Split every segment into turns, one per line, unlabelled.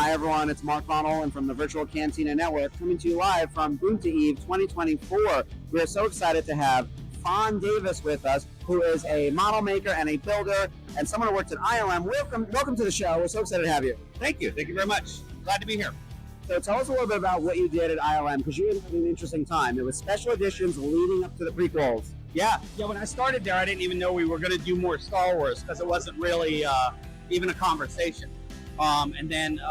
Hi everyone, it's Mark Von Olen from the Virtual Cantina Network coming to you live from Boonta Eve 2024. We are so excited to have Fawn Davis with us, who is a model maker and a builder and someone who works at ILM. Welcome to the show. We're so excited to have you.
Thank you very much. Glad to be here.
So tell us a little bit about what you did at ILM, because you had an interesting time. There was special editions leading up to the prequels.
Yeah. When I started there, I didn't even know we were going to do more Star Wars because it wasn't really even a conversation. And then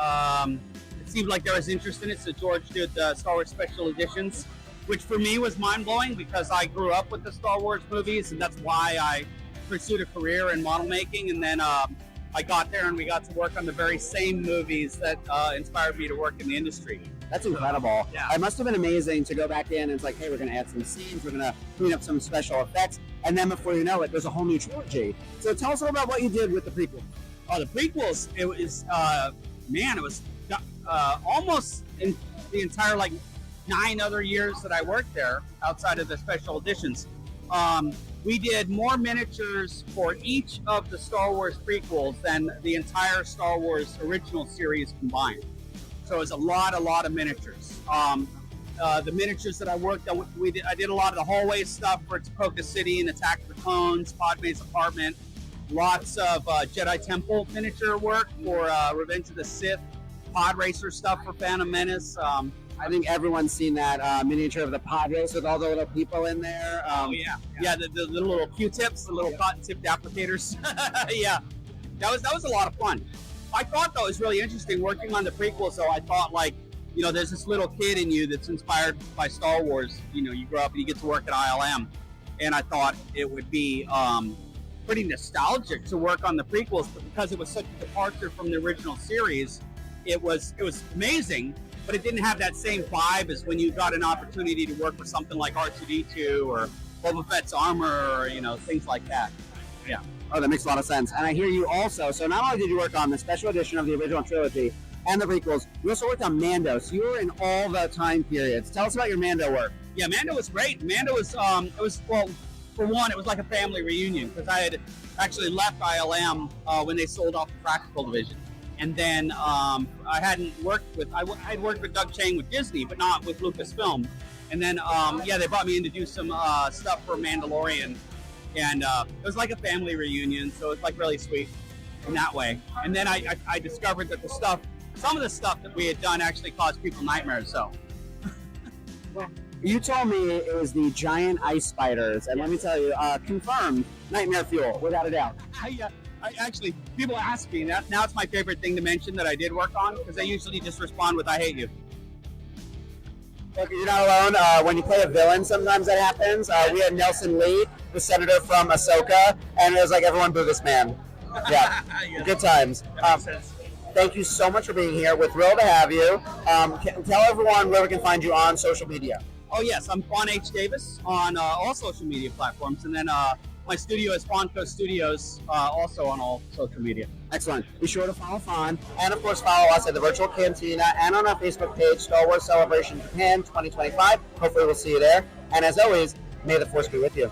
it seemed like there was interest in it, so George did Star Wars special editions, which for me was mind-blowing because I grew up with the Star Wars movies, and that's why I pursued a career in model making. And then I got there and we got to work on the very same movies that inspired me to work in the industry.
That's incredible.
Yeah.
It must have been amazing to go back in and it's like, hey, we're going to add some scenes, we're going to clean up some special effects, and then before you know it, there's a whole new trilogy. So tell us a little about what you did with the prequels.
Oh, the prequels, it was, it was almost in the entire, 9 other years that I worked there, outside of the special editions. We did more miniatures for each of the Star Wars prequels than the entire Star Wars original series combined. So it was a lot of miniatures. The miniatures that I worked on, I did a lot of the hallway stuff for Tapoka City and Attack of the Clones, Padme's apartment. Lots of Jedi Temple miniature work for Revenge of the Sith, pod racer stuff for Phantom Menace.
I think everyone's seen that miniature of the pod race with all the little people in there.
The little Q-tips, the little cotton-tipped applicators. Yeah, that was a lot of fun. I thought that was really interesting working on the prequels. So I thought, there's this little kid in you that's inspired by Star Wars. You grow up and you get to work at ILM, and I thought it would be pretty nostalgic to work on the prequels, but because it was such a departure from the original series, it was amazing, but it didn't have that same vibe as when you got an opportunity to work with something like R2-D2 or Boba Fett's armor or things like that. Yeah.
Oh, that makes a lot of sense. And I hear you also, so not only did you work on the special edition of the original trilogy and the prequels, you also worked on Mando, so you were in all the time periods. Tell us about your Mando work.
Yeah, Mando was great. Mando was, for one, it was like a family reunion because I had actually left ILM when they sold off the practical division. And then I had worked with Doug Chang with Disney, but not with Lucasfilm. And then, they brought me in to do some stuff for Mandalorian. And it was like a family reunion, so it was really sweet in that way. And then I discovered that some of the stuff that we had done actually caused people nightmares, so.
You told me it was the giant ice spiders, and let me tell you, confirmed nightmare fuel, without a doubt.
Actually, people ask me, now it's my favorite thing to mention that I did work on, because I usually just respond with, I hate you.
Look, you're not alone. When you play a villain, sometimes that happens. We had Nelson Lee, the senator from Ahsoka, and it was like, everyone boo this man. Yeah, good times. Thank you so much for being here. We're thrilled to have you. Tell everyone where we can find you on social media.
Oh, yes. I'm Fawn H. Davis on all social media platforms. And then my studio is Fonco Studios, also on all social media.
Excellent. Be sure to follow Fawn. And, of course, follow us at the Virtual Cantina and on our Facebook page, Star Wars Celebration Japan 2025. Hopefully we'll see you there. And, as always, may the Force be with you.